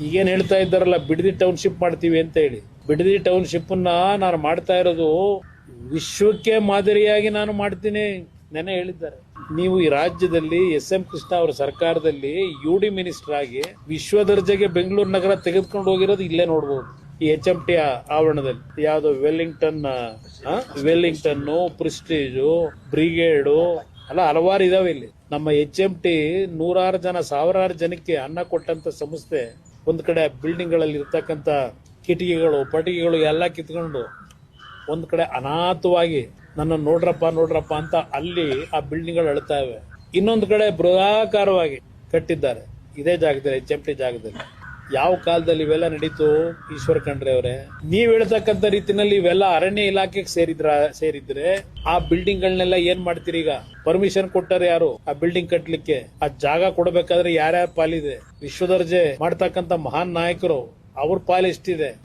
ಈಗೇನ್ ಹೇಳ್ತಾ ಇದ್ದಾರಲ್ಲ ಬಿಡದಿ ಟೌನ್ಶಿಪ್ ಮಾಡ್ತೀವಿ ಅಂತ ಹೇಳಿ, ಬಿಡದಿ ಟೌನ್ಶಿಪ್ ನಾನು ಮಾಡ್ತಾ ಇರೋದು ವಿಶ್ವಕ್ಕೆ ಮಾದರಿಯಾಗಿ ನಾನು ಮಾಡ್ತೀನಿ ನೆನೆ ಹೇಳಿದ್ದಾರೆ. ನೀವು ಈ ರಾಜ್ಯದಲ್ಲಿ ಎಸ್.ಎಂ. ಕೃಷ್ಣ ಅವರ ಸರ್ಕಾರದಲ್ಲಿ ಯುಡಿ ಮಿನಿಸ್ಟರ್ ಆಗಿ ವಿಶ್ವ ದರ್ಜೆಗೆ ಬೆಂಗಳೂರು ನಗರ ತೆಗೆದುಕೊಂಡು ಹೋಗಿರೋದು ಇಲ್ಲೇ ನೋಡಬಹುದು. ಈ HMT ಆವರಣದಲ್ಲಿ ಯಾವ್ದು ವೆಲ್ಲಿಂಗ್ಟನ್ ಪ್ರೆಸ್ಟೀಜು ಬ್ರಿಗೇಡು ಅಲ್ಲ ಹಲವಾರು ಇದಾವೆ. ಇಲ್ಲಿ ನಮ್ಮ HMT ನೂರಾರು ಜನ ಸಾವಿರಾರು ಜನಕ್ಕೆ ಅನ್ನ ಕೊಟ್ಟಂತ ಸಂಸ್ಥೆ. ಒಂದ್ ಕಡೆ ಬಿಲ್ಡಿಂಗ್ ಗಳಲ್ಲಿ ಇರ್ತಕ್ಕಂತ ಕಿಟಕಿಗಳು ಪಟಿಕೆಗಳು ಎಲ್ಲ ಕಿತ್ಕೊಂಡು ಒಂದ್ ಕಡೆ ಅನಾಥವಾಗಿ ನನ್ನ ನೋಡ್ರಪ್ಪ ಅಂತ ಅಲ್ಲಿ ಆ ಬಿಲ್ಡಿಂಗ್ ಗಳು ಅಳ್ತಾ ಇವೆ. ಇನ್ನೊಂದು ಕಡೆ ಬೃಹಾಕಾರವಾಗಿ ಕಟ್ಟಿದ್ದಾರೆ ಇದೇ ಜಾಗದಲ್ಲಿ, HMT ಜಾಗದಲ್ಲಿ. ಯಾವ ಕಾಲದಲ್ಲಿ ಇವೆಲ್ಲ ನಡೀತು ಈಶ್ವರ್ ಖಂಡ್ರೆ ಅವರೇ? ನೀವ್ ಹೇಳ್ತಕ್ಕಂಥ ರೀತಿನಲ್ಲಿ ಇವೆಲ್ಲ ಅರಣ್ಯ ಇಲಾಖೆಗೆ ಸೇರಿದ್ರೆ ಆ ಬಿಲ್ಡಿಂಗ್ ಗಳನ್ನೆಲ್ಲ ಏನ್ ಮಾಡ್ತೀರಿ? ಈಗ ಪರ್ಮಿಷನ್ ಕೊಟ್ಟಾರೆ ಯಾರು ಆ ಬಿಲ್ಡಿಂಗ್ ಕಟ್ಲಿಕ್ಕೆ? ಆ ಜಾಗ ಕೊಡಬೇಕಾದ್ರೆ ಯಾರ್ಯಾರ ಪಾಲಿದೆ? ವಿಶ್ವ ದರ್ಜೆ ಮಾಡ್ತಕ್ಕಂಥ ಮಹಾನ್ ನಾಯಕರು ಅವ್ರ ಪಾಲು ಎಷ್ಟಿದೆ?